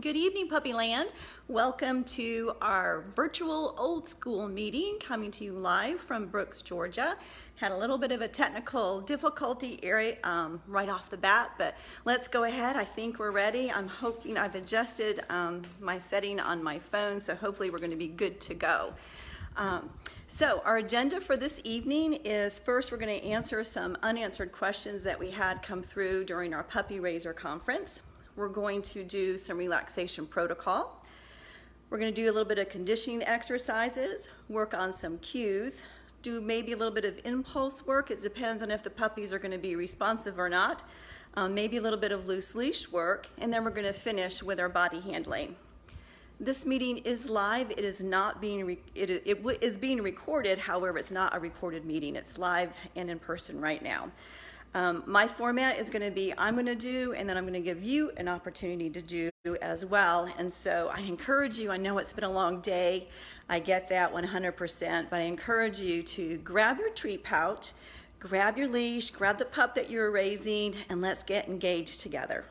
Good evening, Puppyland. Welcome to our virtual old school meeting coming to you live from Brooks, Georgia. Had a little bit of a technical difficulty area right off the bat, but let's go ahead. I think we're ready. I'm hoping I've adjusted my setting on my phone, so hopefully we're going to be good to go. So our agenda for this evening is first we're going to answer some unanswered questions that we had come through during our Puppy Raiser conference. We're going to do some relaxation protocol. We're going to do a little bit of conditioning exercises, work on some cues, do maybe a little bit of impulse work. It depends on if the puppies are going to be responsive or not. Maybe a little bit of loose leash work, and then we're going to finish with our body handling. This meeting is live. It is not being it is being recorded. However, it's not a recorded meeting. It's live and in person right now. My format is going to be I'm going to do, and then I'm going to give you an opportunity to do as well. And so I encourage you, I know it's been a long day, I get that 100%, but I encourage you to grab your treat pouch, grab your leash, grab the pup that you're raising, and let's get engaged together.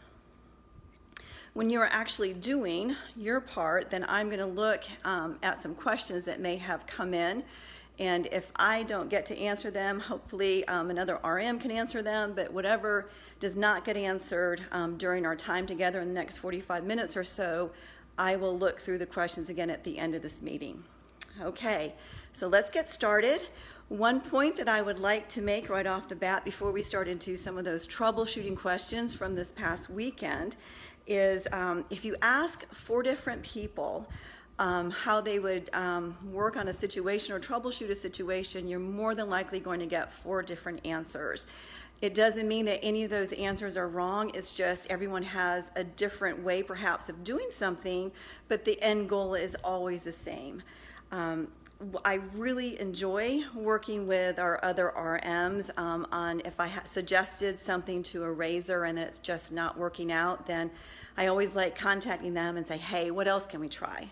When you're actually doing your part, then I'm going to look at some questions that may have come in. And if I don't get to answer them, hopefully another RM can answer them, but whatever does not get answered during our time together in the next 45 minutes or so, I will look through the questions again at the end of this meeting. Okay, so let's get started. One point that I would like to make right off the bat before we start into some of those troubleshooting questions from this past weekend is if you ask 4 different people how they would work on a situation or troubleshoot a situation, you're more than likely going to get 4 different answers. It doesn't mean that any of those answers are wrong. It's just everyone has a different way perhaps of doing something, but the end goal is always the same. I really enjoy working with our other RMs on if I suggested something to a raiser and it's just not working out, then I always like contacting them and say, hey, what else can we try?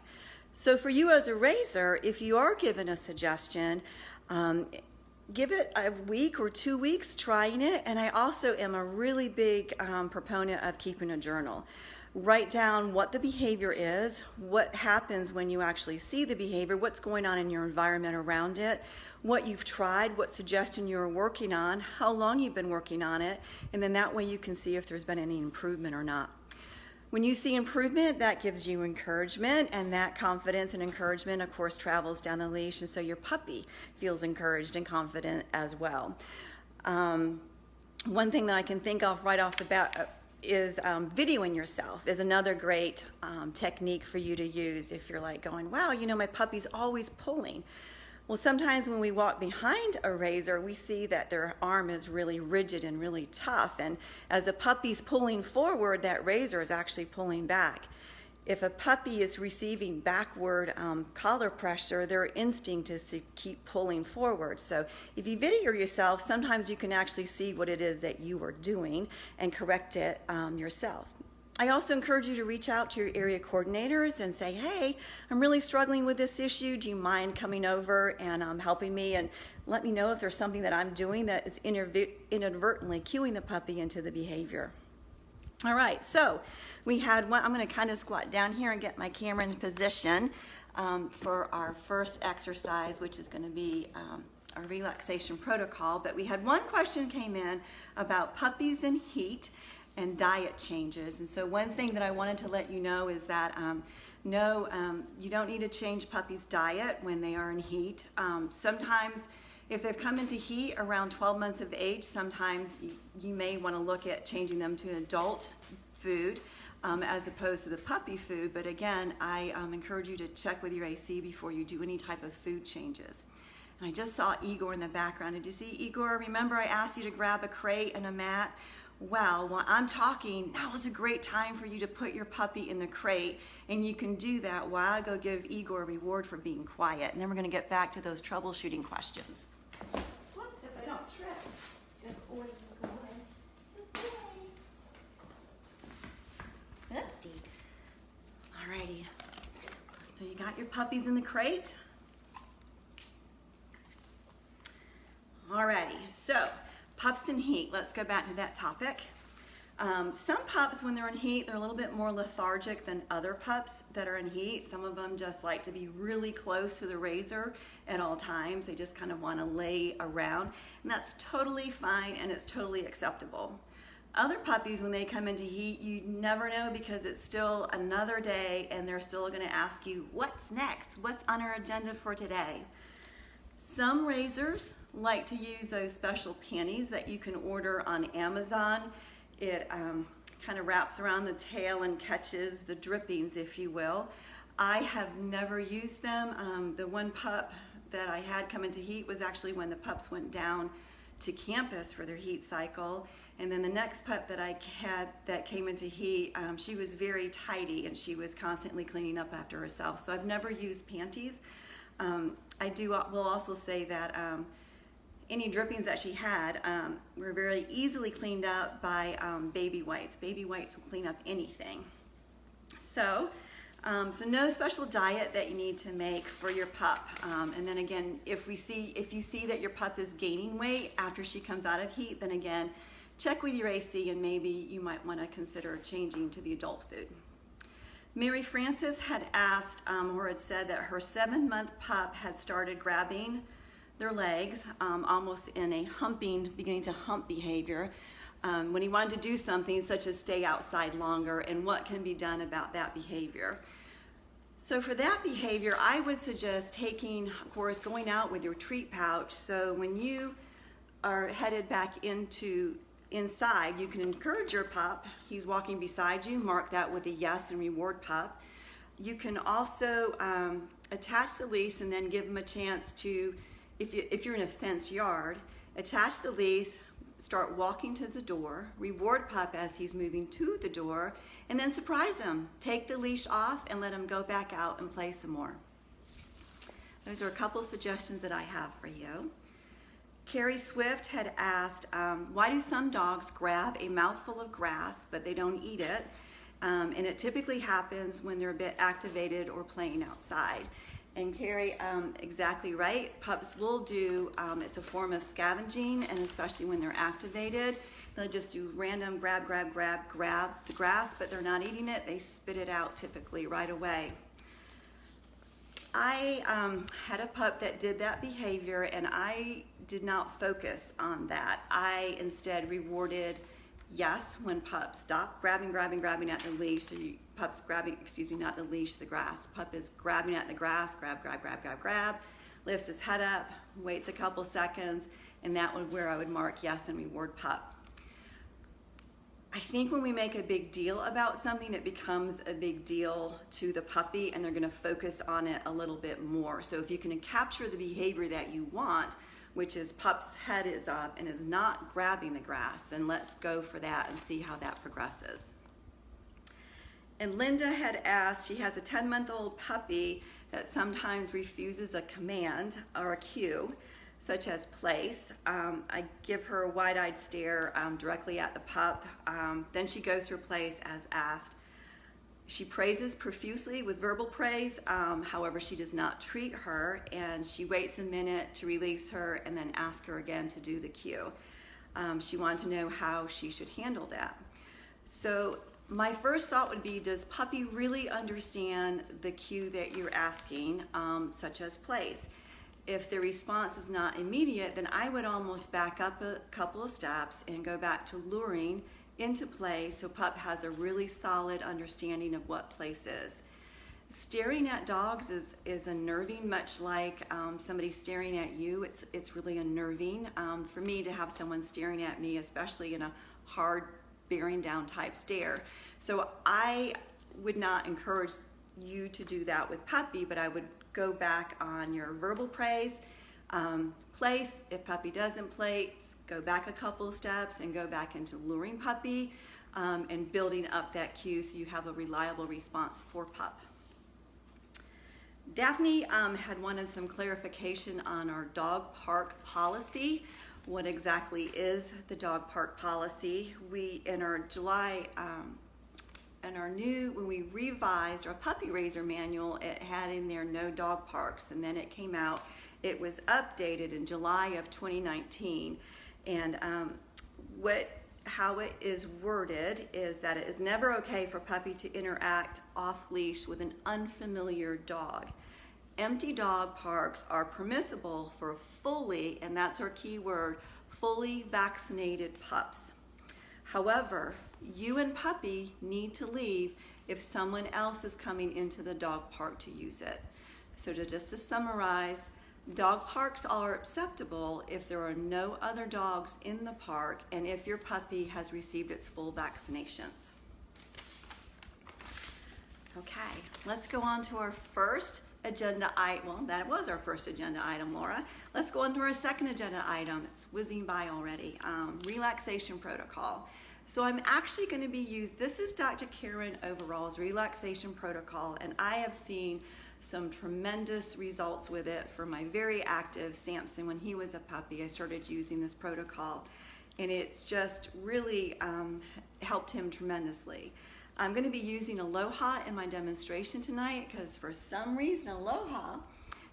So for you as a raiser, if you are given a suggestion, give it a week or 2 weeks trying it. And I also am a really big proponent of keeping a journal. Write down what the behavior is, what happens when you actually see the behavior, what's going on in your environment around it, what you've tried, what suggestion you're working on, how long you've been working on it, and then that way you can see if there's been any improvement or not. When you see improvement, that gives you encouragement, and that confidence and encouragement, of course, travels down the leash, and so your puppy feels encouraged and confident as well. One thing that I can think of right off the bat is videoing yourself is another great technique for you to use if you're like going, wow, you know, my puppy's always pulling. Well, sometimes when we walk behind a raiser, we see that their arm is really rigid and really tough. And as a puppy's pulling forward, that raiser is actually pulling back. If a puppy is receiving backward collar pressure, their instinct is to keep pulling forward. So if you video yourself, sometimes you can actually see what it is that you are doing and correct it yourself. I also encourage you to reach out to your area coordinators and say, hey, I'm really struggling with this issue. Do you mind coming over and helping me? And let me know if there's something that I'm doing that is inadvertently cueing the puppy into the behavior. All right, so we had one. I'm going to kind of squat down here and get my camera in position for our first exercise, which is going to be our relaxation protocol. But we had one question came in about puppies in heat and diet changes. And so one thing that I wanted to let you know is that no, you don't need to change puppies' diet when they are in heat. Sometimes if they've come into heat around 12 months of age, sometimes you may want to look at changing them to adult food as opposed to the puppy food. But again, I encourage you to check with your AC before you do any type of food changes. And I just saw Igor in the background. Did you see Igor? Remember I asked you to grab a crate and a mat? Well, while I'm talking, now is a great time for you to put your puppy in the crate, and you can do that while I go give Igor a reward for being quiet. And then we're going to get back to those troubleshooting questions. Whoops, if I don't trip. Good boy is going. Oopsie. Alrighty. So you got your puppies in the crate? Alrighty, so pups in heat, let's go back to that topic. Some pups, when they're in heat, they're a little bit more lethargic than other pups that are in heat. Some of them just like to be really close to the razor at all times. They just kind of want to lay around, and that's totally fine and it's totally acceptable. Other puppies, when they come into heat, you never know because it's still another day and they're still going to ask you, what's next? What's on our agenda for today? Some razors like to use those special panties that you can order on Amazon. It kind of wraps around the tail and catches the drippings, if you will. I have never used them. The one pup that I had come into heat was actually when the pups went down to campus for their heat cycle. And then the next pup that I had that came into heat, she was very tidy and she was constantly cleaning up after herself. So I've never used panties. Will also say that any drippings that she had were very easily cleaned up by baby wipes. Baby wipes will clean up anything. So no special diet that you need to make for your pup. And then again, if you see that your pup is gaining weight after she comes out of heat, then again, check with your AC and maybe you might want to consider changing to the adult food. Mary Frances had asked or had said that her 7-month pup had started grabbing their legs, almost in a beginning to hump behavior, when he wanted to do something such as stay outside longer, and what can be done about that behavior. So for that behavior, I would suggest going out with your treat pouch. So when you are headed back inside, you can encourage your pup. He's walking beside you, mark that with a yes and reward pup. You can also attach the leash and then give him a chance to, if you're in a fenced yard, attach the leash, start walking to the door, reward pup as he's moving to the door, and then surprise him. Take the leash off and let him go back out and play some more. Those are a couple suggestions that I have for you. Carrie Swift had asked, why do some dogs grab a mouthful of grass but they don't eat it? And it typically happens when they're a bit activated or playing outside. And Carrie, exactly right. Pups will do, it's a form of scavenging, and especially when they're activated, they'll just do random grab the grass, but they're not eating it. They spit it out typically right away. I had a pup that did that behavior, and I did not focus on that. I instead rewarded yes when pups stop grabbing at the leash. So pup's grabbing, not the leash, the grass. Pup is grabbing at the grass, grab, lifts his head up, waits a couple seconds, and that was where I would mark yes and reward pup. I think when we make a big deal about something, it becomes a big deal to the puppy, and they're going to focus on it a little bit more. So if you can capture the behavior that you want, which is pup's head is up and is not grabbing the grass, then let's go for that and see how that progresses. And Linda had asked, she has a 10-month-old puppy that sometimes refuses a command or a cue, such as place. I give her a wide-eyed stare directly at the pup. Then she goes to her place as asked. She praises profusely with verbal praise, however, she does not treat her, and she waits a minute to release her and then ask her again to do the cue. She wanted to know how she should handle that. So my first thought would be, does puppy really understand the cue that you're asking, such as place? If the response is not immediate, then I would almost back up a couple of steps and go back to luring into play so pup has a really solid understanding of what place is. Staring at dogs is unnerving, much like somebody staring at you. It's really unnerving for me to have someone staring at me, especially in a hard bearing down type stare. So I would not encourage you to do that with puppy, but I would go back on your verbal praise, place. If puppy doesn't place, go back a couple of steps and go back into luring puppy and building up that cue so you have a reliable response for pup. Daphne had wanted some clarification on our dog park policy. What exactly is the dog park policy? In our July, when we revised our puppy raiser manual, it had in there no dog parks, and then it came out, it was updated in July of 2019. And what how it is worded is that it is never okay for a puppy to interact off leash with an unfamiliar dog. Empty dog parks are permissible for fully, and that's our key word, fully vaccinated pups. However, you and puppy need to leave if someone else is coming into the dog park to use it. So just to summarize, dog parks are acceptable if there are no other dogs in the park and if your puppy has received its full vaccinations. Okay, let's go on to our first agenda item. Well, that was our first agenda item, Laura. Let's go on to our second agenda item. It's whizzing by already. Relaxation protocol. So I'm actually going to be this is Dr. Karen Overall's relaxation protocol, and I have seen some tremendous results with it for my very active Samson. When he was a puppy, I started using this protocol, and it's just really helped him tremendously. I'm going to be using Aloha in my demonstration tonight because for some reason Aloha,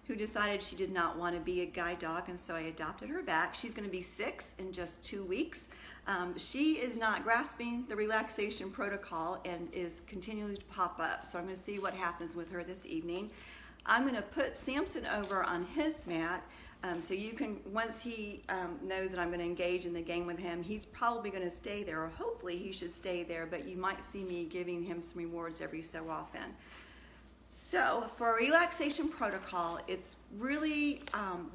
who decided she did not want to be a guide dog, and so I adopted her back. She's going to be 6 in just 2 weeks. She is not grasping the relaxation protocol and is continuing to pop up. So I'm going to see what happens with her this evening. I'm going to put Samson over on his mat. So you can, once he knows that I'm going to engage in the game with him, he's probably going to stay there, or hopefully he should stay there, but you might see me giving him some rewards every so often. So for a relaxation protocol, it's really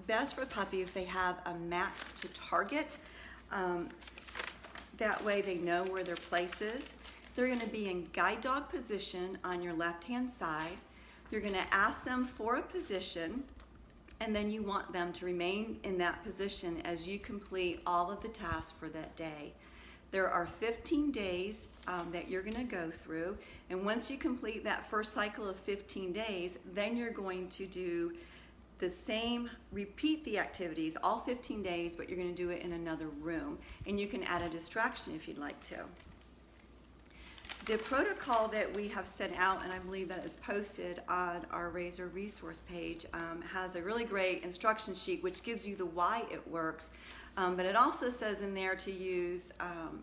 best for a puppy if they have a mat to target. That way they know where their place is. They're going to be in guide dog position on your left-hand side. You're going to ask them for a position, and then you want them to remain in that position as you complete all of the tasks for that day. There are 15 days that you're going to go through, and once you complete that first cycle of 15 days, then you're going to do the same, repeat the activities all 15 days, but you're going to do it in another room, and you can add a distraction if you'd like to. The protocol that we have sent out, and I believe that is posted on our Razor resource page, has a really great instruction sheet which gives you the why it works, but it also says in there to use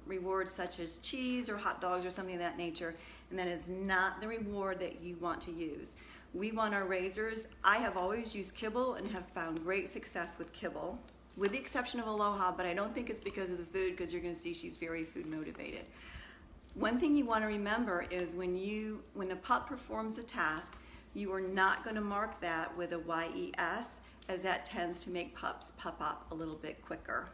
rewards such as cheese or hot dogs or something of that nature, and that is not the reward that you want to use. We want our Razors. I have always used kibble and have found great success with kibble, with the exception of Aloha, but I don't think it's because of the food, because you're going to see she's very food motivated. One thing you want to remember is when the pup performs a task, you are not going to mark that with a YES, as that tends to make pups pop up a little bit quicker,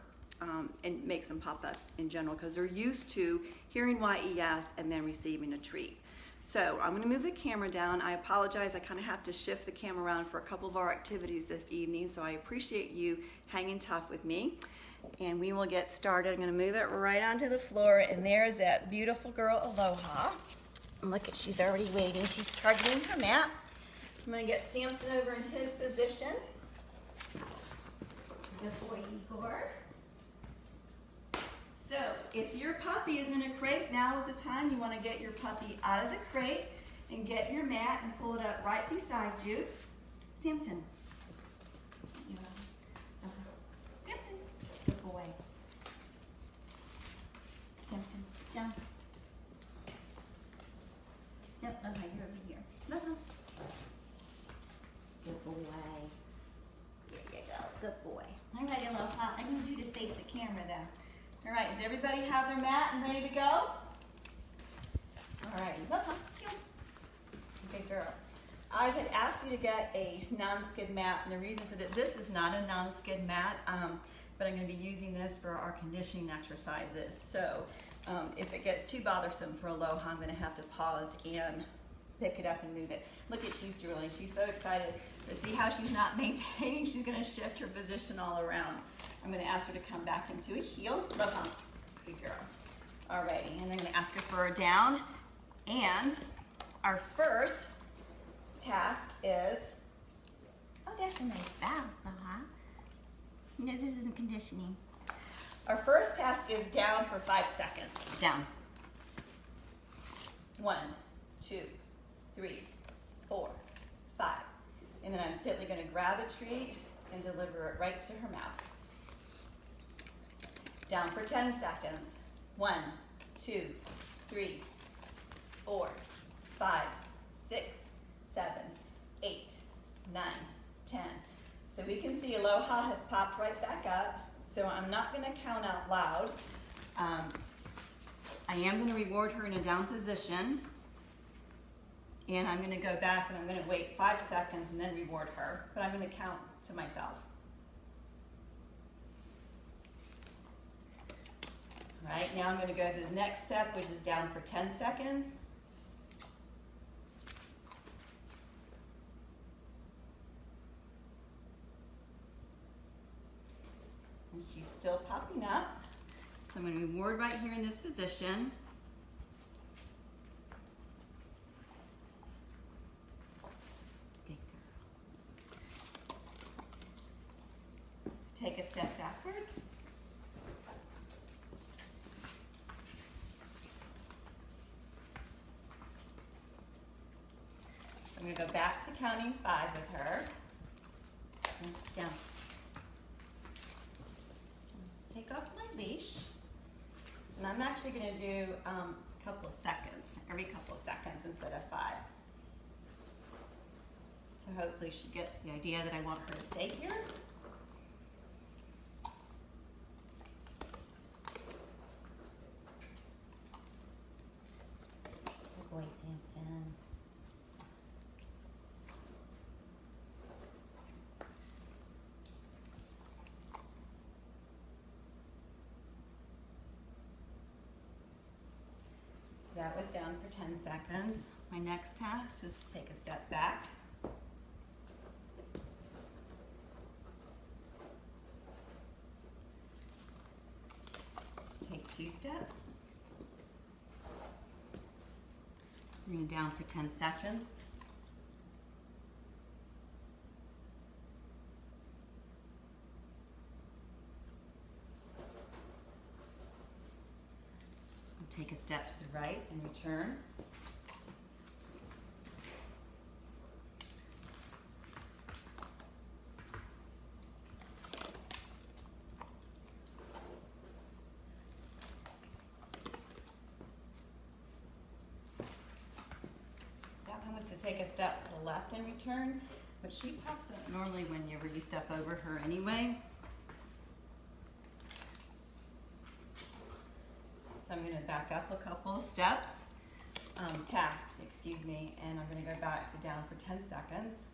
and makes them pop up in general because they're used to hearing YES and then receiving a treat. So I'm going to move the camera down. I apologize, I kind of have to shift the camera around for a couple of our activities this evening, so I appreciate you hanging tough with me. And we will get started. I'm going to move it right onto the floor, and there's that beautiful girl Aloha. And look, she's already waiting. She's targeting her mat. I'm going to get Samson over in his position. Good boy, Igor. So if your puppy is in a crate, now is the time you want to get your puppy out of the crate and get your mat and pull it up right beside you. Samson. Samson. Good boy. Samson, down. Yep, okay, you're over here. Uh-huh. Good boy. There you go, good boy. All right, Aloha, I need you to face the camera though. All right, does everybody have their mat and ready to go? All right, Aloha, good girl. I had asked you to get a non-skid mat, and the reason for that, this is not a non-skid mat, but I'm going to be using this for our conditioning exercises. So if it gets too bothersome for Aloha, I'm going to have to pause and pick it up and move it. Look at, she's drooling. She's so excited to see how she's not maintaining. She's going to shift her position all around. I'm going to ask her to come back into a heel. Aloha, good girl. Alrighty, and I'm going to ask her for a down. And our first task is, oh, that's a nice bow, Aloha. No, this isn't conditioning. Our first task is down for 5 seconds. Down. 1, 2, 3, 4, 5. And then I'm simply going to grab a treat and deliver it right to her mouth. Down for 10 seconds. 1, 2, 3, 4, 5, 6, 7, 8, 9, 10. So we can see Aloha has popped right back up. So I'm not going to count out loud. I am going to reward her in a down position. And I'm going to go back and I'm going to wait 5 seconds and then reward her. But I'm going to count to myself. All right, now I'm going to go to the next step, which is down for 10 seconds. And she's still popping up. So I'm going to reward right here in this position. Take a step backwards. So I'm going to go back to counting 5 with her. Down. Take off my leash. And I'm actually going to do a couple of seconds, every couple of seconds instead of 5. So hopefully she gets the idea that I want her to stay here. Good boy, Samson. So that was down for 10 seconds. My next task is to take a step back. Take 2 steps. Bring it down for 10 seconds. Take a step to the right and return. That one was to take a step to the left and return, but she pops up normally whenever you step over her anyway. So I'm going to back up a couple of steps, tasks, excuse me, and I'm going to go back to down for 10 seconds.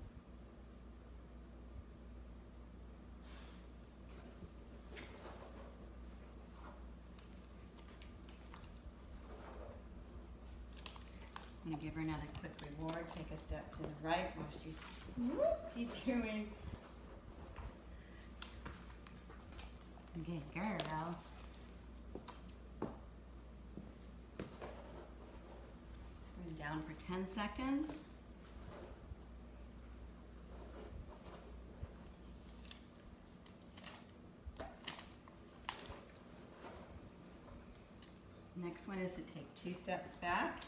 I'm going to give her another quick reward. Take a step to the right while she's whoopsie chewing. Good girl. Down for 10 seconds. Next one is to take 2 steps back.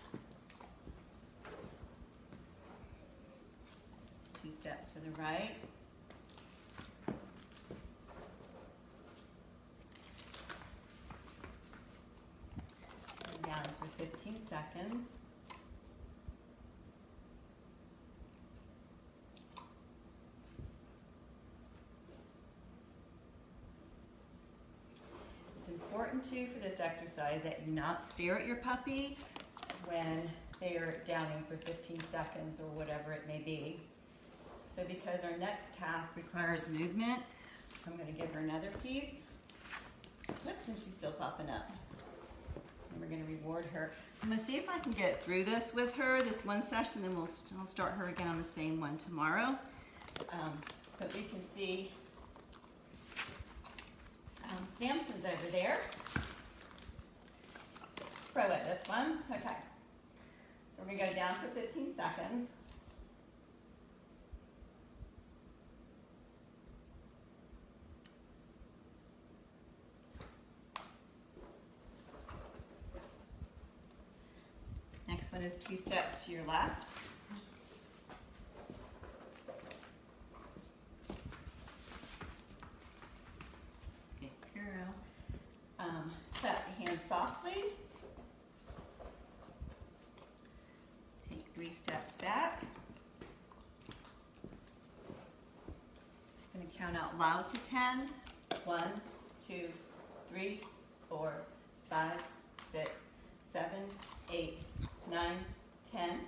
2 steps to the right. And down for 15 seconds. Important too for this exercise that you not stare at your puppy when they are downing for 15 seconds or whatever it may be. So because our next task requires movement, I'm going to give her another piece. Whoops, and she's still popping up. And we're going to reward her. I'm going to see if I can get through this with her, this one session, and I'll start her again on the same one tomorrow. But we can see Samson's over there. Pro at this one. Okay. So we're going to go down for 15 seconds. Next one is 2 steps to your left. Good girl. Clap your hands softly. ready. Take 3 steps back. I'm going to count out loud to 10. 1, 2, 3, 4, 5, 6, 7, 8, 9, 10.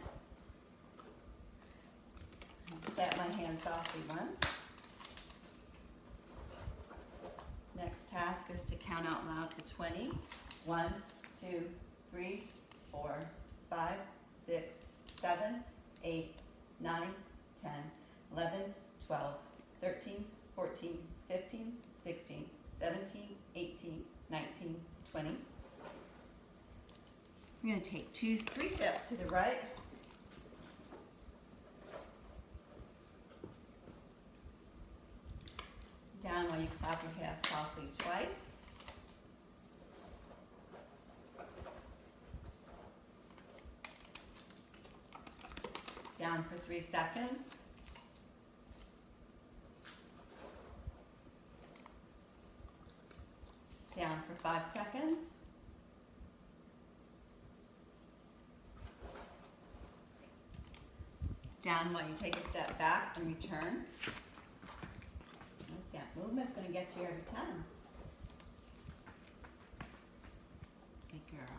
Clap my hand softly once. Next task is to count out loud to 20. 1, 2, 3, 4, 5, 6, 7, 8, 9, 10, 11, 12, 13, 14, 15, 16, 17, 18, 19, 20. I'm going to take 3 steps to the right. Down while you clap your hands softly twice. Down for 3 seconds. Down for 5 seconds. Down while you take a step back and return. That's that movement's going to get you every time. Good girl.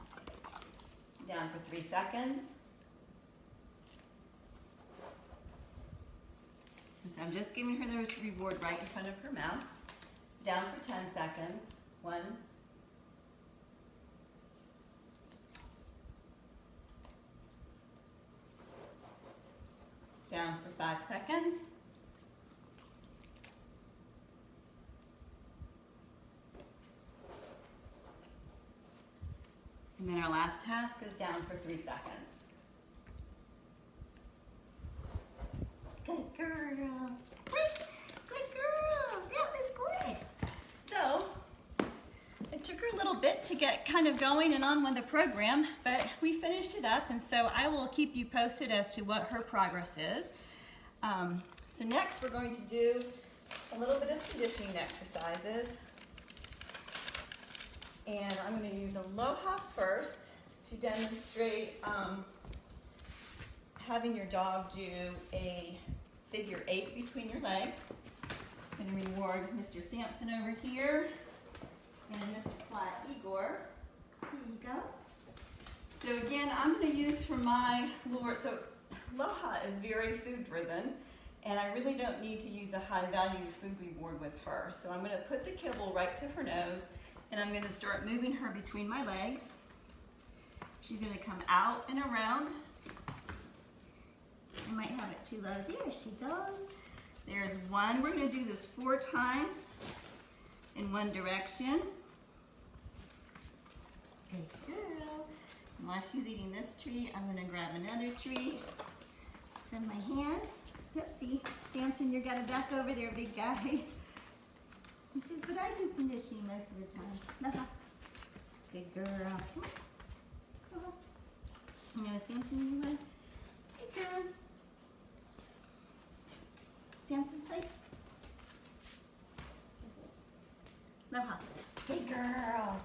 Down for 3 seconds. So I'm just giving her the reward right in front of her mouth. Down for 10 seconds. 1. Down for 5 seconds. And then our last task is down for 3 seconds. Good girl. Good girl. That was good. So, it took her a little bit to get kind of going and on with the program, but we finished it up, and so I will keep you posted as to what her progress is. So next we're going to do a little bit of conditioning exercises. And I'm going to use Aloha first to demonstrate having your dog do a figure 8 between your legs. I'm going to reward Mr. Sampson over here and Mr. Quiet Igor. Here you go. So again, I'm going to use for my lure. So Aloha is very food driven, and I really don't need to use a high value food reward with her. So I'm going to put the kibble right to her nose, and I'm going to start moving her between my legs. She's going to come out and around. I might have it too low. There she goes. There's 1. We're going to do this 4 times in one direction. Good girl. And while she's eating this treat, I'm going to grab another treat from my hand. Oopsie. Samson, you're going to back over there, big guy. He says, but I do conditioning most of the time. No. Good girl. Come on. Come on. I'm going to Samson, you want? Good girl. Samson, place. Aloha. Good girl.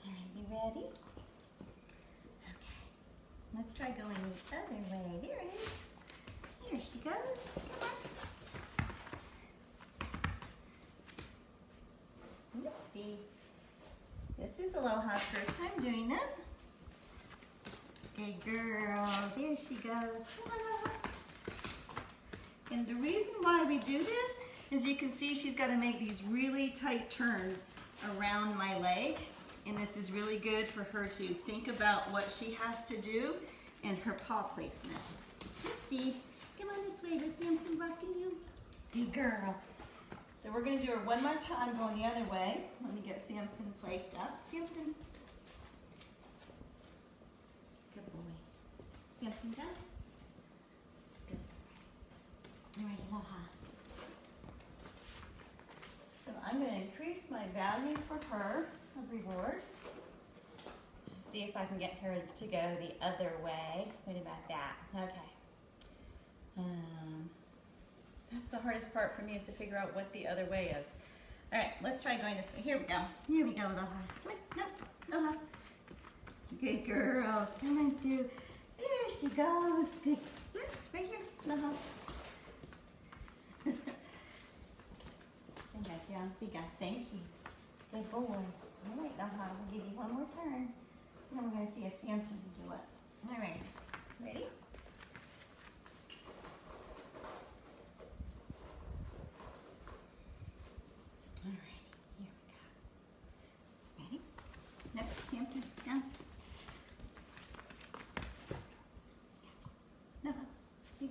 All right, you ready? Okay. Let's try going the other way. There it is. Here she goes. Come on. Oopsie. This is Aloha's first time doing this. Good girl. There she goes. Come on, Aloha. And the reason why we do this is you can see she's got to make these really tight turns around my leg. And this is really good for her to think about what she has to do and her paw placement. Let's see. Come on this way. Does Samson blocking you? Good girl. So we're going to do her one more time going the other way. Let me get Samson placed up. Samson. Good boy. Samson done? Good. All right, Aloha. So I'm going to increase my value for her of reward. See if I can get her to go the other way. What about that? Okay. That's the hardest part for me, is to figure out what the other way is. All right, let's try going this way. Here we go. Here we go, Aloha. Come on, no, Aloha. Good girl, coming through. There she goes. Good. Let's right here, Aloha. Bring that down. Be good. Thank you. Good boy. All right, Aloha. We'll give you one more turn. Now we're going to see if Samson can do it. All right. Ready? All right. Here we go. Ready? No, Samson, down. No. Good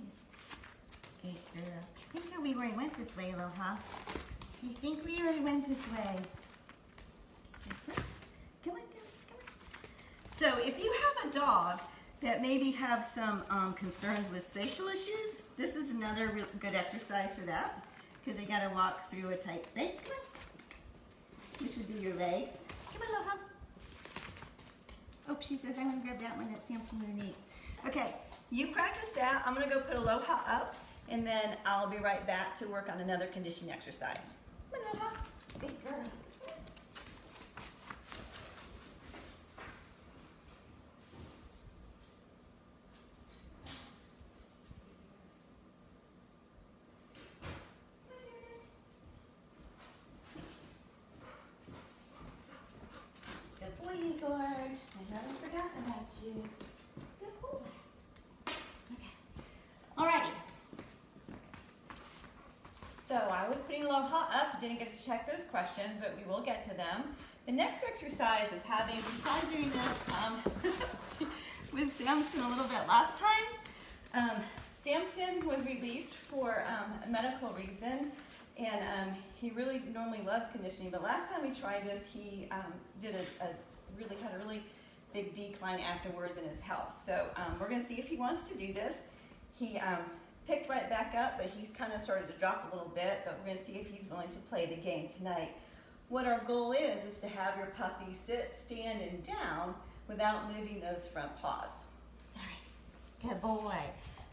girl. I think we already went this way, Aloha. You think we already went this way? Come on, come on. So if you have a dog that maybe have some concerns with spatial issues, this is another real good exercise for that, because they got to walk through a tight space. Come on. Which would be your legs. Come on, Aloha. Oh, she says I'm going to grab that one that Samson would need. Okay, you practice that. I'm going to go put Aloha up, and then I'll be right back to work on another conditioning exercise. Come on, Aloha. Good girl. Good boy, Igor. I haven't forgotten about you. Good boy. Okay. Alrighty. So I was putting Aloha up. Didn't get to check those questions, but we will get to them. The next exercise is having, we tried doing this with Samson a little bit last time. Samson was released for a medical reason, and he really normally loves conditioning, but last time we tried this, he had a really big decline afterwards in his health. So we're going to see if he wants to do this. He picked right back up, but he's kind of started to drop a little bit, but we're going to see if he's willing to play the game tonight. What our goal is to have your puppy sit, stand, and down without moving those front paws. All right, good boy.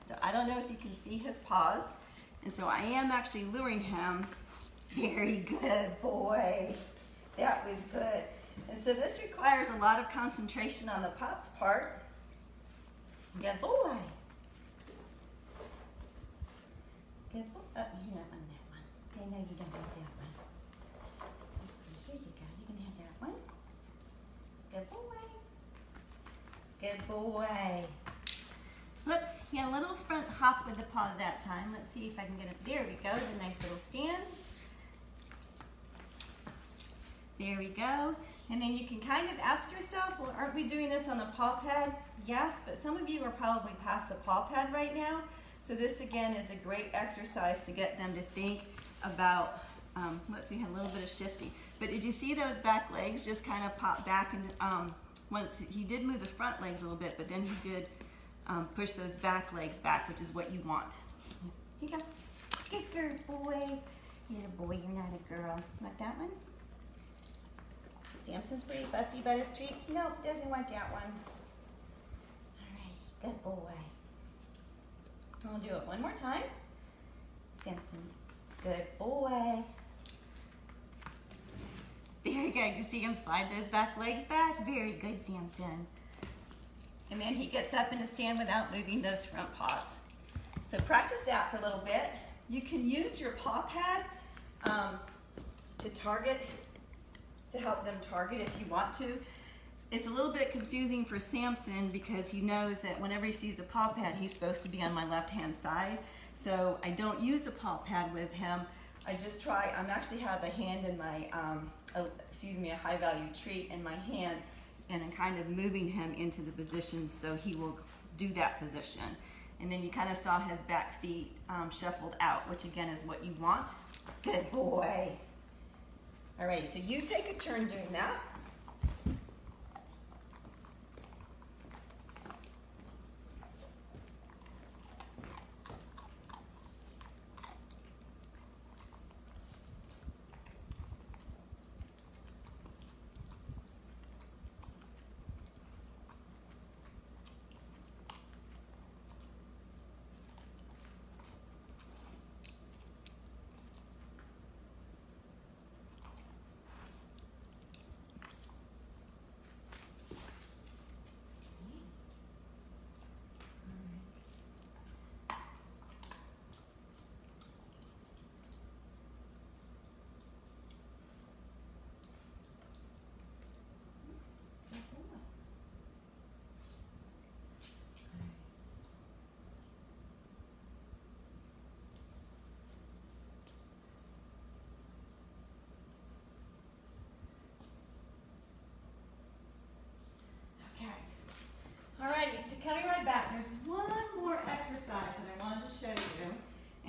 So I don't know if you can see his paws, and so I am actually luring him. Very good boy. That was good. And so this requires a lot of concentration on the pup's part. Good boy. Good boy. Oh, you're not on that one. Okay, no, you don't want that one. Let's see, here you go. You can have that one. Good boy. Good boy. Whoops, he had a little front hop with the paws that time. Let's see if I can get it. There we go. It's a nice little stand. There we go. And then you can kind of ask yourself, well, aren't we doing this on the paw pad? Yes, but some of you are probably past the paw pad right now. So this again is a great exercise to get them to think about, whoops, we had a little bit of shifting. But did you see those back legs just kind of pop back? And once he did move the front legs a little bit, but then he did push those back legs back, which is what you want. Here you go. Good girl, boy. You're a boy, you're not a girl. You want that one? Samson's pretty fussy about his treats. Nope, doesn't want that one. Alrighty, good boy. We'll do it one more time. Samson, good boy. There you go. You see him slide those back legs back? Very good, Samson. And then he gets up in a stand without moving those front paws. So practice that for a little bit. You can use your paw pad to help them target if you want to. It's a little bit confusing for Samson because he knows that whenever he sees a paw pad, he's supposed to be on my left-hand side. So I don't use a paw pad with him. I just try, I actually have a hand in my, a high value treat in my hand, and I'm kind of moving him into the position so he will do that position. And then you kind of saw his back feet shuffled out, which again is what you want. Good boy. Alrighty, so you take a turn doing that.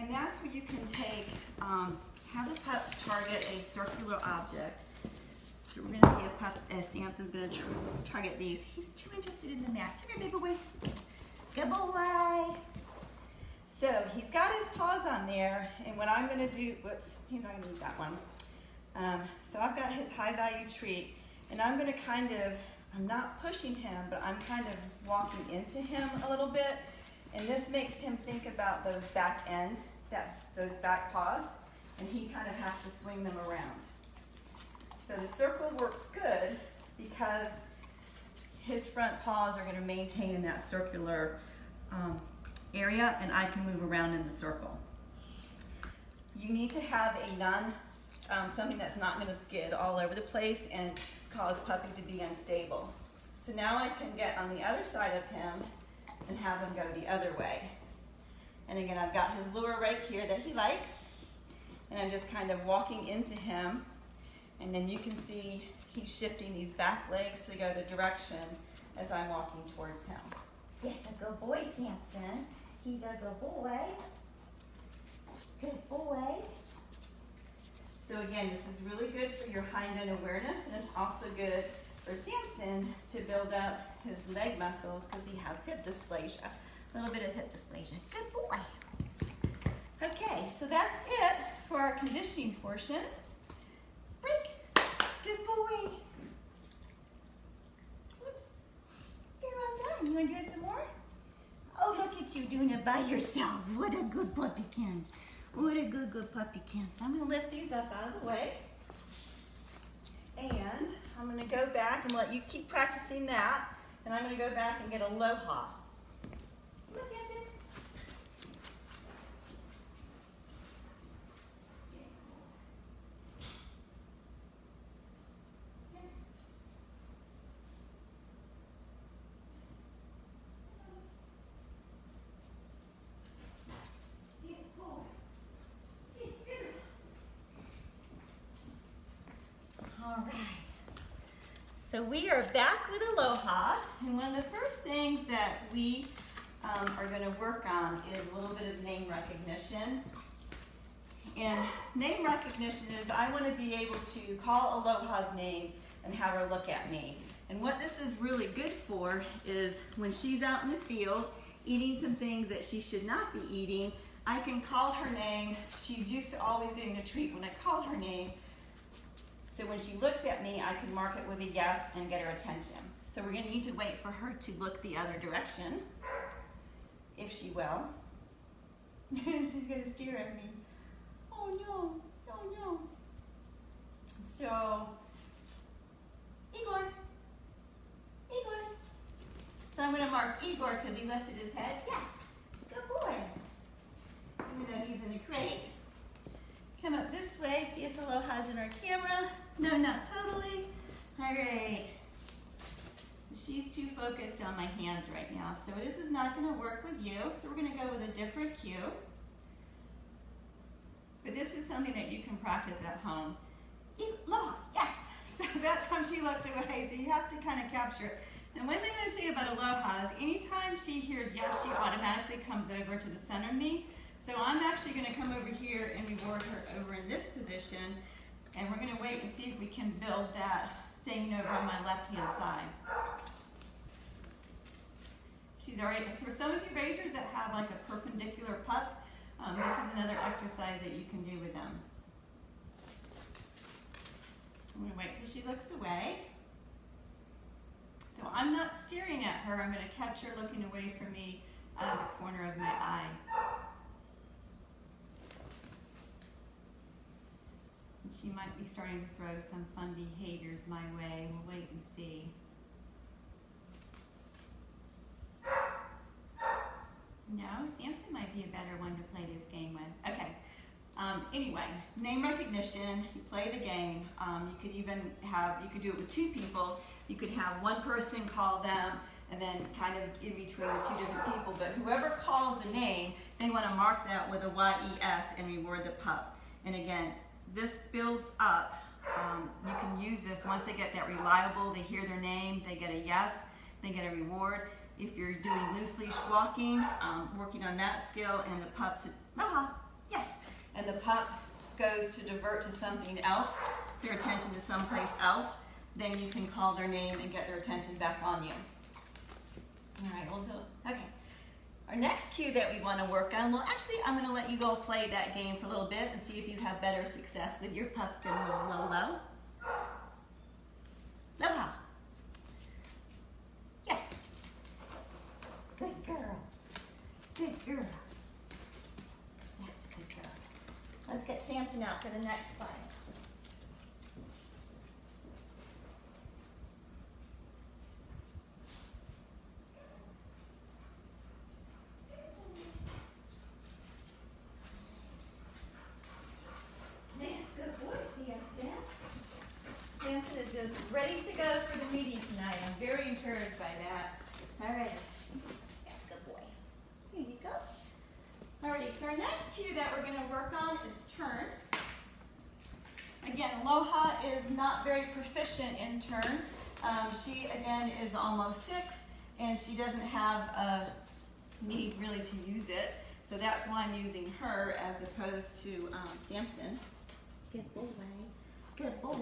And that's where you can take, have the pups target a circular object. So we're gonna see if Samson's gonna target these. He's too interested in the mat. Come here, baby boy. Good boy. So he's got his paws on there, and what I'm gonna do, whoops, he's not gonna eat that one. So I've got his high value treat, and I'm gonna kind of, I'm not pushing him, but I'm kind of walking into him a little bit, and this makes him think about those back paws, and he kind of has to swing them around. So the circle works good because his front paws are gonna maintain in that circular area, and I can move around in the circle. You need to have a something that's not going to skid all over the place and cause puppy to be unstable. So now I can get on the other side of him and have him go the other way. And again, I've got his lure right here that he likes, and I'm just kind of walking into him, and then you can see he's shifting these back legs to go the direction as I'm walking towards him. Yes, a good boy, Samson. He's a good boy. Good boy. So again, this is really good for your hind end awareness, and it's also good for Samson to build up his leg muscles because he has hip dysplasia. A little bit of hip dysplasia. Good boy. Okay, so that's it for our conditioning portion. Break. Good boy. Whoops. You're all done. You want to do it some more? Oh, look at you doing it by yourself. What a good puppykins. What a good puppykins. I'm going to lift these up out of the way. And I'm going to go back and let you keep practicing that. And I'm going to go back and get aloha. Come on, Samson. All right, so we are back with aloha, and one of the first things that we are going to work on is a little bit of name recognition. And name recognition is I want to be able to call Aloha's name and have her look at me. And what this is really good for is when she's out in the field eating some things that she should not be eating, I can call her name. She's used to always getting a treat when I call her name. So when she looks at me, I can mark it with a yes and get her attention. So we're gonna need to wait for her to look the other direction, if she will. She's gonna stare at me. Oh no, oh no. So, Igor, Igor. So I'm gonna mark Igor because he lifted his head. Yes, good boy. Even though he's in the crate. Come up this way, see if Aloha's in our camera. No, not totally. All right. She's too focused on my hands right now, so this is not going to work with you, so we're going to go with a different cue. But this is something that you can practice at home. Aloha, yes! So that time she looked away, so you have to kind of capture it. And one thing I say about Aloha is anytime she hears yes, she automatically comes over to the center of me. So I'm actually going to come over here and reward her over in this position, and we're going to wait and see if we can build that staying over on my left-hand side. She's already, so for some of you raisers that have like a perpendicular pup, this is another exercise that you can do with them. I'm going to wait till she looks away. So I'm not staring at her, I'm going to catch her looking away from me out of the corner of my eye. She might be starting to throw some fun behaviors my way. We'll wait and see. No, Samson might be a better one to play this game with. Okay. Anyway, name recognition, you play the game. You could even have, you could do it with two people. You could have one person call them and then kind of in between the two different people. But whoever calls the name, they want to mark that with a YES and reward the pup. And again, this builds up. You can use this once they get that reliable, they hear their name, they get a yes, they get a reward. If you're doing loose leash walking, working on that skill, and the pups, Aloha, and the pup goes to divert to something else, their attention to someplace else, then you can call their name and get their attention back on you. All right, we'll do it. Okay. Our next cue that we want to work on, well, actually, I'm going to let you go play that game for a little bit and see if you have better success with your pup than Lolo. Aloha. Yes. Good girl. Good girl. That's a good girl. Let's get Samson out for the next fight. Samson is just ready to go for the meeting tonight. I'm very encouraged by that. All right. That's a good boy. Here you go. All righty, so our next cue that we're going to work on is turn. Again, Aloha is not very proficient in turn. She, again, is almost 6, and she doesn't have a need really to use it. So that's why I'm using her as opposed to Samson. Good boy. Good boy.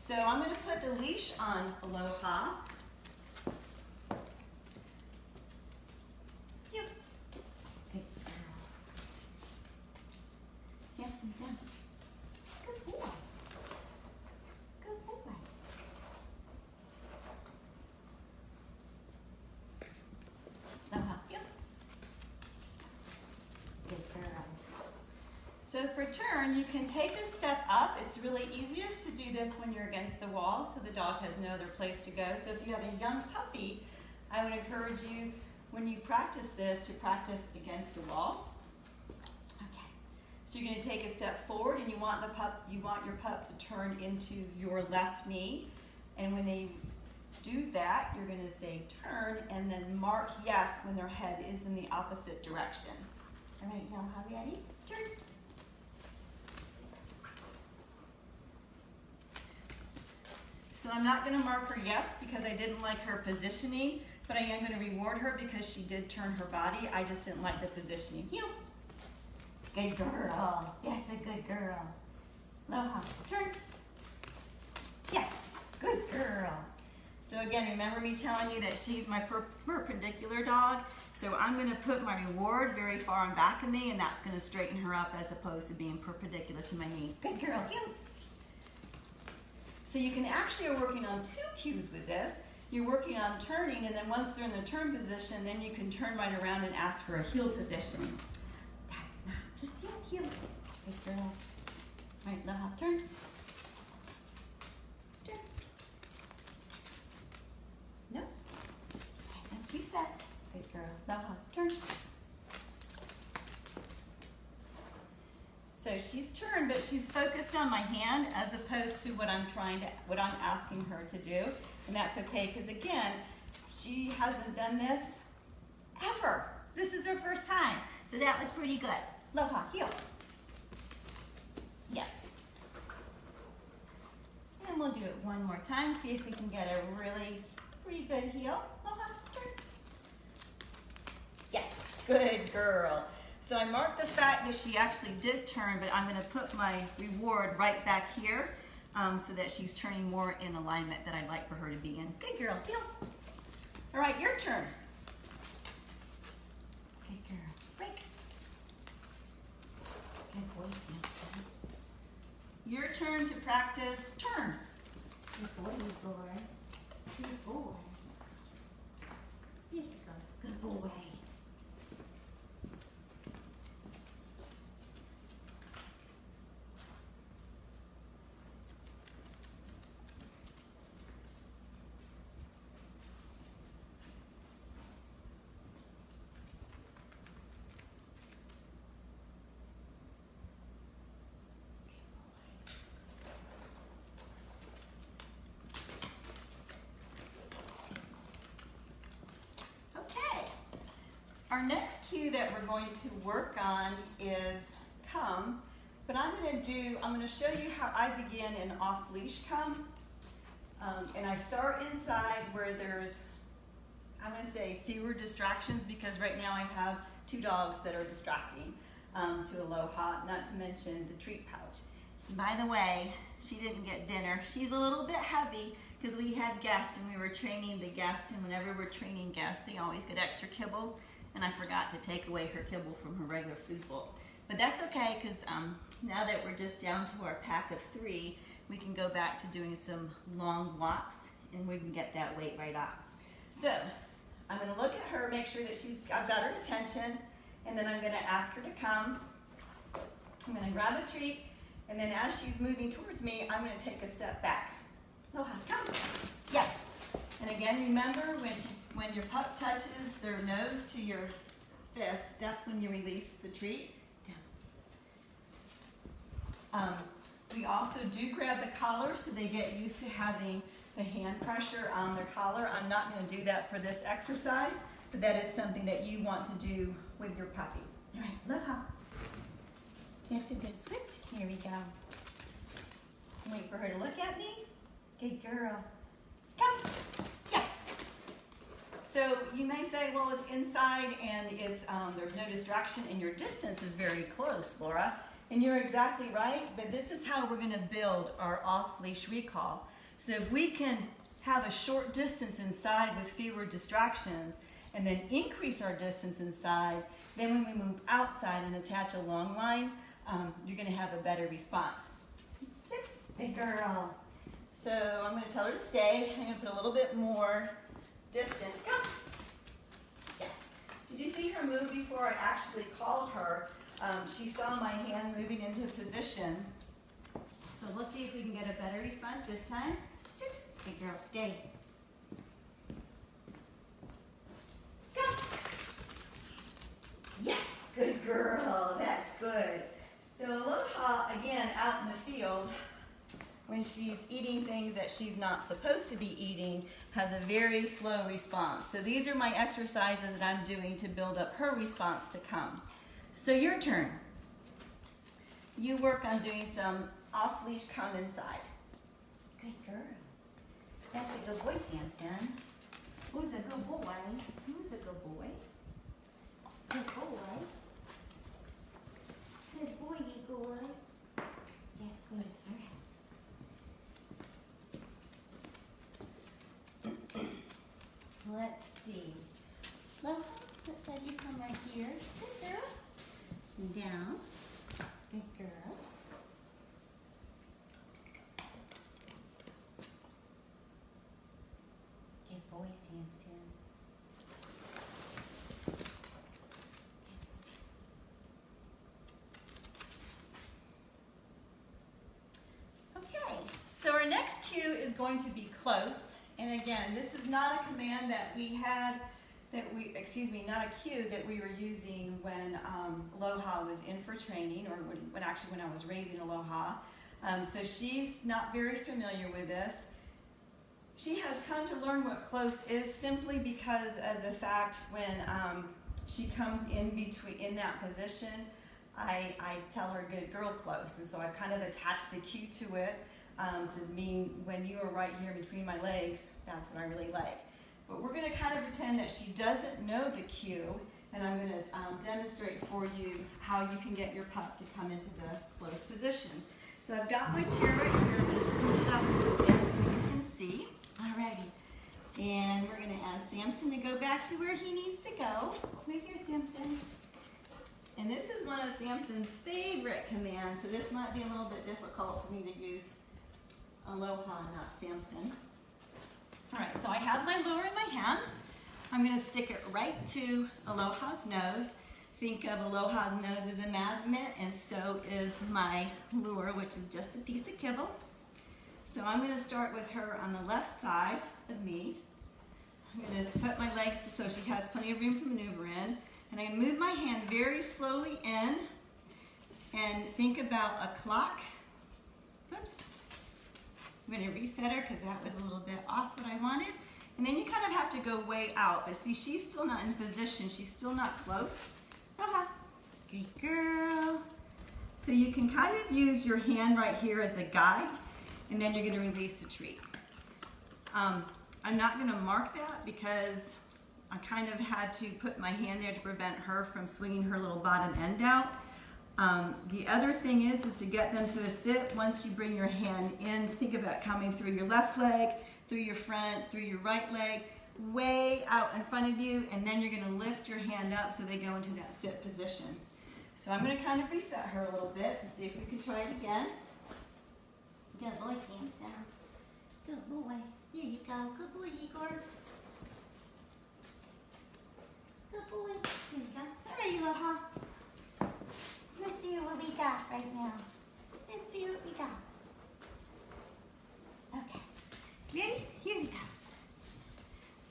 So I'm going to put the leash on Aloha. Yep. Good girl. Samson, down. Good boy. Good boy. Aloha. Yep. Good girl. So for turn, you can take a step up. It's really easiest to do this when you're against the wall, so the dog has no other place to go. So if you have a young puppy, I would encourage you, when you practice this, to practice against a wall. Okay. So you're going to take a step forward, and you want your pup to turn into your left knee. And when they do that, you're going to say turn, and then mark yes when their head is in the opposite direction. All right, now, ready? Turn. So I'm not going to mark her yes because I didn't like her positioning, but I am going to reward her because she did turn her body. I just didn't like the positioning. Heel. Good girl. Yes, a good girl. Aloha. Turn. Yes. Good girl. So again, remember me telling you that she's my perpendicular dog. So I'm going to put my reward very far on back of me, and that's going to straighten her up as opposed to being perpendicular to my knee. Good girl. Heel. So you can actually are working on 2 cues with this. You're working on turning, and then once they're in the turn position, then you can turn right around and ask for a heel positioning. That's not just heel. Good girl. All right, Aloha, turn. Turn. No. All right, let's reset. Good girl. Aloha, turn. So she's turned, but she's focused on my hand as opposed to what I'm asking her to do. And that's okay, because again, she hasn't done this ever. This is her first time. So that was pretty good. Aloha, heel. Yes. And we'll do it one more time, see if we can get a really pretty good heel. Aloha, turn. Yes, good girl. So I marked the fact that she actually did turn, but I'm going to put my reward right back here so that she's turning more in alignment that I'd like for her to be in. Good girl, heel. All right, your turn. Good girl, break. Good boy, Samson. Your turn to practice turn. Good boy, good boy. Good boy. Here she goes, good boy. Our next cue that we're going to work on is come, but I'm going to show you how I begin an off-leash come. And I start inside where there's, I'm going to say fewer distractions because right now I have 2 dogs that are distracting. to Aloha, not to mention the treat pouch. By the way, she didn't get dinner. She's a little bit heavy because we had guests and we were training the guests, and whenever we're training guests, they always get extra kibble, and I forgot to take away her kibble from her regular food bowl. But that's okay, because now that we're just down to our pack of 3, we can go back to doing some long walks and we can get that weight right off. So I'm going to look at her, make sure that I've got her attention, and then I'm going to ask her to come. I'm going to grab a treat, and then as she's moving towards me, I'm going to take a step back. Aloha, come. Yes. And again, remember when your pup touches their nose to your fist, that's when you release the treat. Down. We also do grab the collar so they get used to having the hand pressure on their collar. I'm not going to do that for this exercise, but that is something that you want to do with your puppy. All right, aloha. That's a good switch. Here we go. Wait for her to look at me. Good girl. Come. Yes. So you may say, well, it's inside and it's there's no distraction and your distance is very close, Laura. And you're exactly right, but this is how we're going to build our off-leash recall. So if we can have a short distance inside with fewer distractions and then increase our distance inside, then when we move outside and attach a long line, you're going to have a better response. Sit, good girl. So I'm going to tell her to stay. I'm going to put a little bit more distance. Come. Yes. Did you see her move before I actually called her? She saw my hand moving into position. So we'll see if we can get a better response this time. Sit. Good girl, stay. Come. Yes, good girl. That's good. So Aloha, again, out in the field, when she's eating things that she's not supposed to be eating, has a very slow response. So these are my exercises that I'm doing to build up her response to come. So your turn. You work on doing some off-leash come inside. Good girl. That's a good boy, Samson. Who's a good boy? Who's a good boy? Good boy. Good boy, boy. That's good. All right. Let's see. Lola, let's have you come right here. Good girl. Down. Good girl. Good boy, Samson. Okay, so our next cue is going to be close. And again, this is not a command that we had, not a cue that we were using when Aloha was in for training, or when I was raising Aloha. So she's not very familiar with this. She has come to learn what close is simply because of the fact when she comes in that position, I tell her good girl close. And so I've kind of attached the cue to it to mean when you are right here between my legs, that's what I really like. But we're going to kind of pretend that she doesn't know the cue, and I'm going to demonstrate for you how you can get your pup to come into the close position. So I've got my chair right here. I'm going to scooch it up a little bit so you can see. Alrighty. And we're going to ask Samson to go back to where he needs to go. Right here, Samson. And this is one of Samson's favorite commands, so this might be a little bit difficult for me to use Aloha, not Samson. All right, so I have my lure in my hand. I'm going to stick it right to Aloha's nose. Think of Aloha's nose as a magnet, and so is my lure, which is just a piece of kibble. So I'm going to start with her on the left side of me. I'm going to put my legs so she has plenty of room to maneuver in. And I'm going to move my hand very slowly in and think about a clock. Whoops. I'm going to reset her because that was a little bit off what I wanted. And then you kind of have to go way out. But see, she's still not in position. She's still not close. Good girl. So you can kind of use your hand right here as a guide. And then you're going to release the treat. I'm not going to mark that because I kind of had to put my hand there to prevent her from swinging her little bottom end out. The other thing is to get them to a sit. Once you bring your hand in, think about coming through your left leg, through your front, through your right leg, way out in front of you, and then you're gonna lift your hand up so they go into that sit position. So I'm gonna kind of reset her a little bit and see if we can try it again. Good boy, Samson. Good boy. There you go. Good boy, Igor. Good boy. Here you go. All right, Aloha. Let's see what we got right now. Let's see what we got. Okay. Ready? Here we go.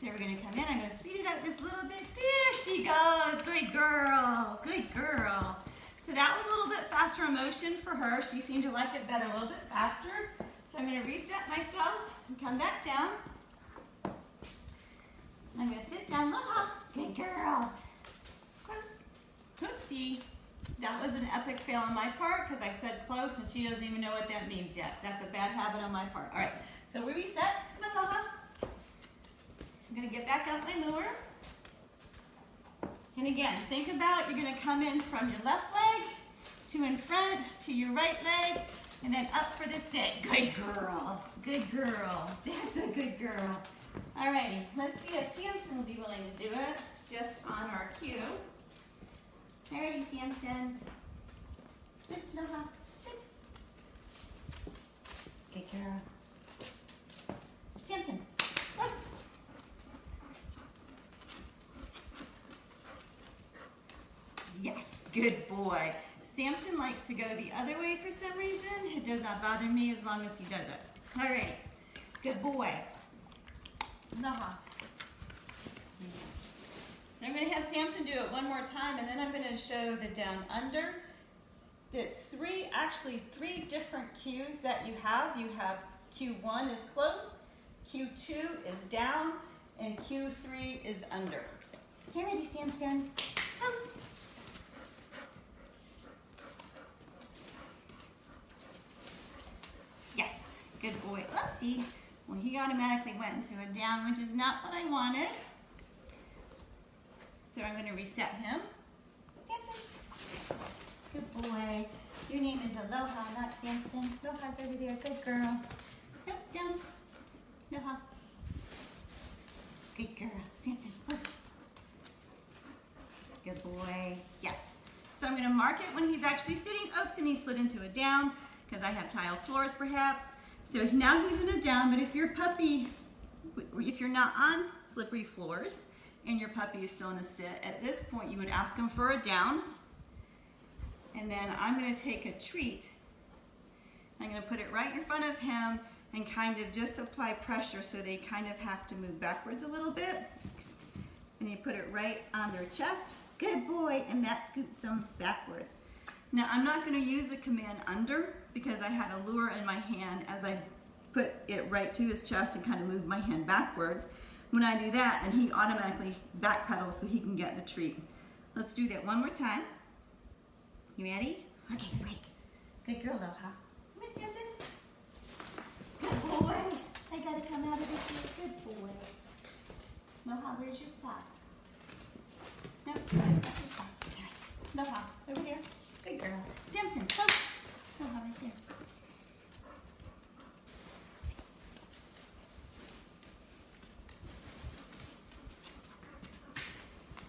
So we're going to come in. I'm going to speed it up just a little bit. There she goes. Good girl. Good girl. So that was a little bit faster motion for her. She seemed to like it better a little bit faster. So I'm going to reset myself and come back down. I'm going to sit down. Aloha. Good girl. Close. Oopsie. That was an epic fail on my part because I said close and she doesn't even know what that means yet. That's a bad habit on my part. All right, so we reset. Aloha. I'm going to get back out my lure. And again, think about you're going to come in from your left leg to in front to your right leg and then up for the sit. Good girl. Good girl. That's a good girl. All righty, let's see if Samson will be willing to do it just on our cue. All righty, Samson. Sit, Aloha. Sit. Good girl. Samson, close. Yes, good boy. Samson likes to go the other way for some reason. It does not bother me as long as he does it. All righty. Good boy. Aloha. So I'm going to have Samson do it one more time, and then I'm going to show the down under. It's actually three different cues that you have. You have Q1 is close, Q2 is down, and Q3 is under. Okay, ready, Samson? Close. Yes, good boy. Oopsie. Well, he automatically went into a down, which is not what I wanted. So I'm going to reset him. Samson. Good boy. Your name is Aloha, not Samson. Aloha's over there. Good girl. Nope, down. Aloha. Good girl. Samson, close. Good boy. Yes. So I'm going to mark it when he's actually sitting. Oops, and he slid into a down because I have tile floors perhaps. So now he's in a down, but if your puppy, if you're not on slippery floors and your puppy is still in a sit, at this point you would ask him for a down. And then I'm going to take a treat. I'm going to put it right in front of him and kind of just apply pressure so they kind of have to move backwards a little bit. And you put it right on their chest. Good boy, and that scoots them backwards. Now I'm not going to use the command under because I had a lure in my hand as I put it right to his chest and kind of moved my hand backwards. When I do that, then he automatically backpedals so he can get the treat. Let's do that one more time. You ready? Okay, great. Good girl, Aloha. Miss Samson. Good boy. I gotta come out of this. Good boy. Aloha, where's your spot? No, that's your spot. All right. Aloha, over there. Good girl. Samson, close. Aloha, right there.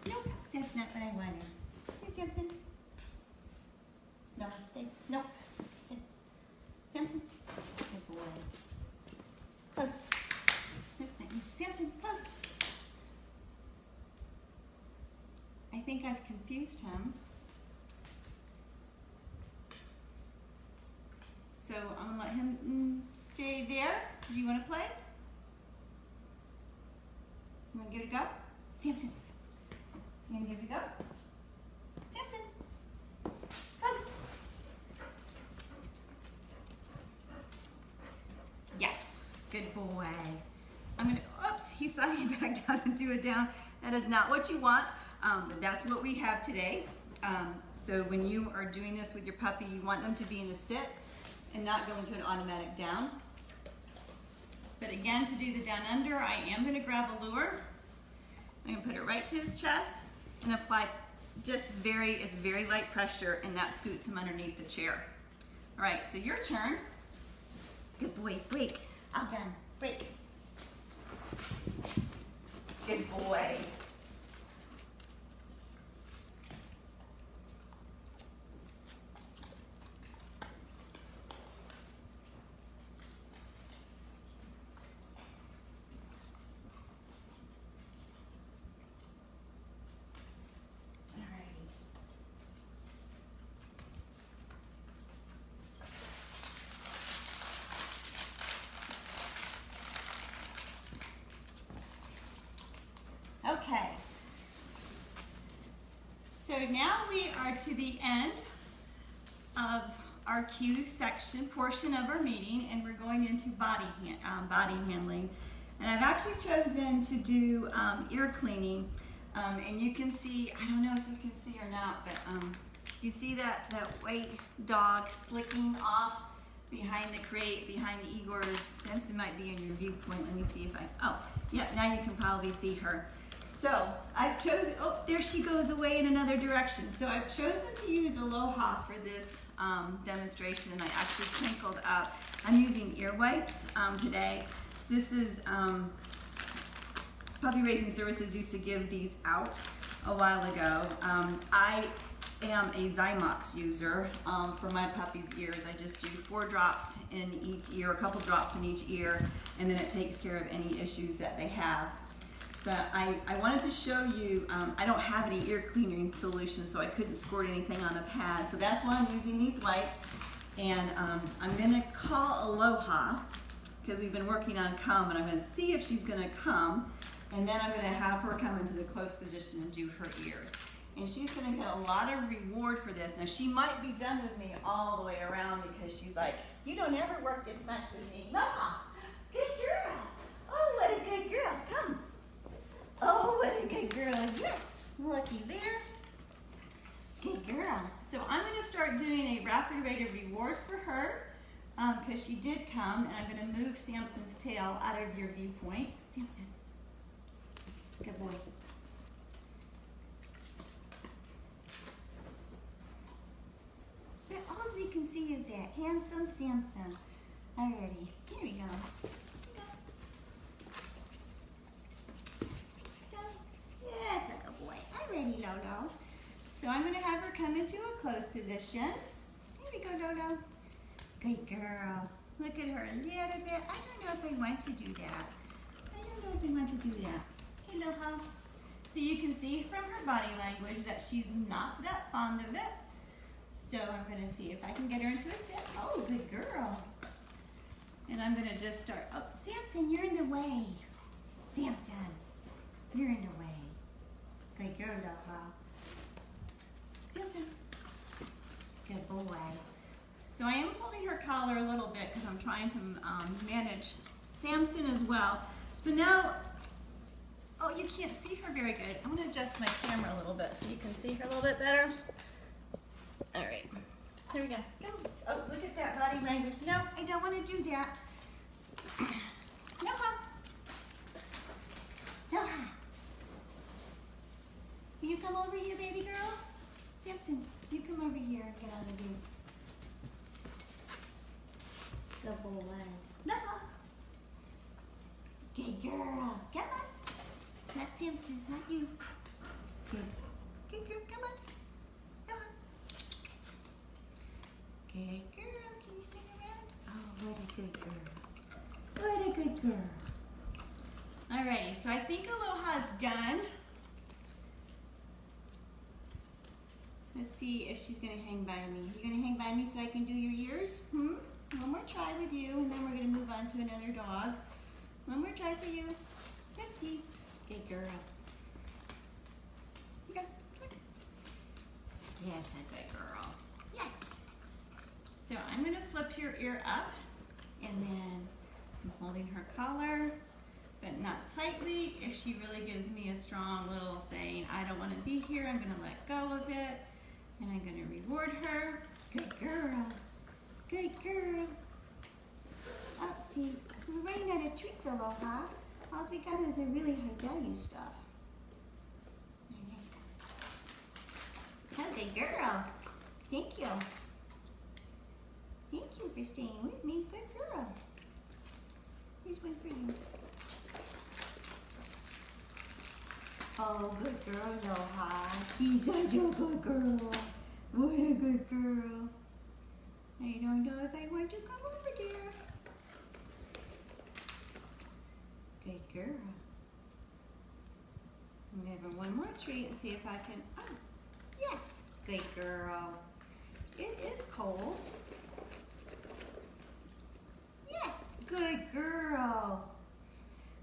Nope, that's not what I wanted. Here, Samson. No, stay. Nope. Stay. Samson. Good boy. Close. Samson, close. I think I've confused him. So I'm gonna let him stay there. Do you want to play? You want to give it a go? Samson. You want to give it a go? Samson. Close. Yes. Good boy. I'm going to, oops, he saw me back down and do it down. That is not what you want, but that's what we have today. So when you are doing this with your puppy, you want them to be in a sit and not go into an automatic down. But again, to do the down under, I am going to grab a lure. I'm going to put it right to his chest and apply Just it's very light pressure, and that scoots him underneath the chair. All right, so your turn. Good boy, break. All done, break. Good boy. Okay, so now we are to the end of our cue section portion of our meeting, and we're going into body handling. And I've actually chosen to do ear cleaning, and you can see, I don't know if you can see or not, but you see that white dog slicking off behind the crate, behind Igor's. Samson might be in your viewpoint. Let me see if oh, yeah, now you can probably see her. So I've chosen, oh, there she goes away in another direction. So I've chosen to use Aloha for this demonstration, and I actually crinkled up. I'm using ear wipes today. This is, Puppy Raising Services used to give these out a while ago. I am a Zymox user for my puppy's ears. I just do 4 drops in each ear, a couple drops in each ear, and then it takes care of any issues that they have. But I wanted to show you, I don't have any ear cleaning solution, so I couldn't squirt anything on the pad. So that's why I'm using these wipes. And I'm gonna call Aloha, because we've been working on come, and I'm gonna see if she's gonna come. And then I'm gonna have her come into the close position and do her ears. And she's gonna get a lot of reward for this. Now she might be done with me all the way around, because she's like, you don't ever work this much with me. Aloha, good girl. Oh, what a good girl, come. Oh, what a good girl, yes, looky there. Good girl. So I'm gonna start doing a rapid rate of reward for her, because she did come, and I'm gonna move Samson's tail out of your viewpoint. Samson, good boy. All we can see is that handsome Samson. Alrighty, here we go. That's a good boy. Alrighty, Lolo. So I'm going to have her come into a close position. Here we go, Lolo. Good girl. Look at her a little bit. I don't know if I want to do that. I don't know if I want to do that. Hey, Aloha. So you can see from her body language that she's not that fond of it. So I'm going to see if I can get her into a sit. Oh, good girl. And I'm going to just start. Oh, Samson, you're in the way. Samson, you're in the way. Good girl, Aloha. Samson. Good boy. So I am holding her collar a little bit because I'm trying to manage Samson as well. So now, oh, you can't see her very good. I'm going to adjust my camera a little bit so you can see her a little bit better. All right. Here we go. Oh, look at that body language. No, I don't want to do that. No, no. Will you come over here, baby girl? Samson, you come over here and get on the view. Good boy. No. Good girl. Come on. Not Samson, not you. Good. Good girl, come on. Come on. Good girl. Can you sing around? Oh, what a good girl. What a good girl. Alrighty, so I think Aloha's done. Let's see if she's going to hang by me. You going to hang by me so I can do your ears? One more try with you, and then we're going to move on to another dog. One more try for you. Let's see. Good girl. You go. Yes, a good girl. Yes. So I'm going to flip your ear up, and then I'm holding her collar, but not tightly. If she really gives me a strong little saying, I don't want to be here, I'm going to let go of it. And I'm going to reward her. Good girl. Good girl. Oh, see, we're running out of treats, Aloha. All we got is a really high value stuff. good girl. Thank you. Thank you for staying with me. Good girl. Here's one for you. Oh, good girl, Aloha. She's such a good girl. What a good girl. I don't know if I want to come over there. Good girl. I'm gonna have one more treat and see if I can, oh, yes, good girl. It is cold. Yes, good girl.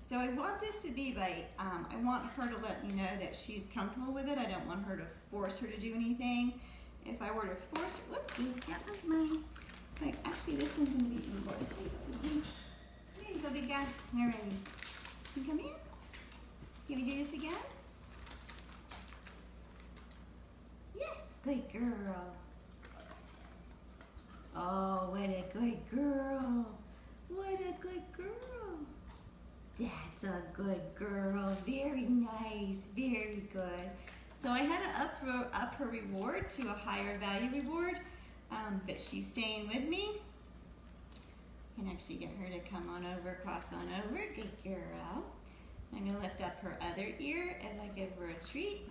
So I want this to be by, I want her to let me know that she's comfortable with it. I don't want her to force her to do anything. If I were to force her, whoopsie, that was mine. Right, actually this one's gonna be important. Here you go, big guy. You're ready. Can you come in? Can we do this again? Yes, good girl. Oh, what a good girl. What a good girl. That's a good girl. Very nice. Very good. So I had to up her reward to a higher value reward, but she's staying with me. I can actually get her to come on over, cross on over. Good girl. I'm going to lift up her other ear as I give her a treat,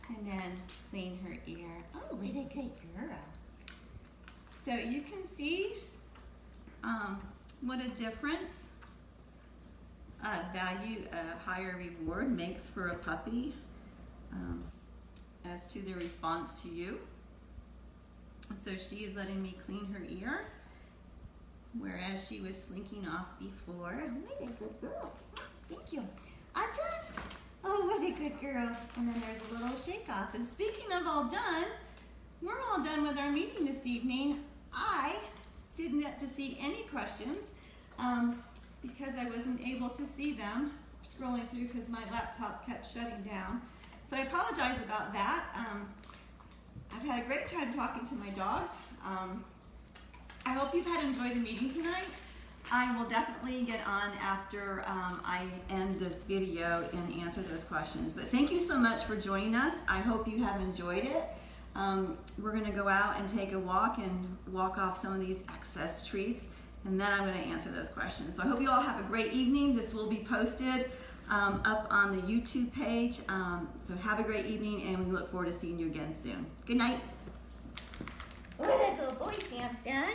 and then clean her ear. Oh, what a good girl. So you can see what a difference a higher reward makes for a puppy as to their response to you. So she is letting me clean her ear, whereas she was slinking off before. What a good girl. Thank you. I'm done. Oh, what a good girl. And then there's a little shake off. And speaking of all done, we're all done with our meeting this evening. I didn't get to see any questions because I wasn't able to see them scrolling through because my laptop kept shutting down. So I apologize about that. I've had a great time talking to my dogs. I hope you've enjoyed the meeting tonight. I will definitely get on after I end this video and answer those questions. But thank you so much for joining us. I hope you have enjoyed it. We're going to go out and take a walk and walk off some of these excess treats, and then I'm going to answer those questions. So I hope you all have a great evening. This will be posted up on the YouTube page. So have a great evening, and we look forward to seeing you again soon. Good night. What a good boy, Samson.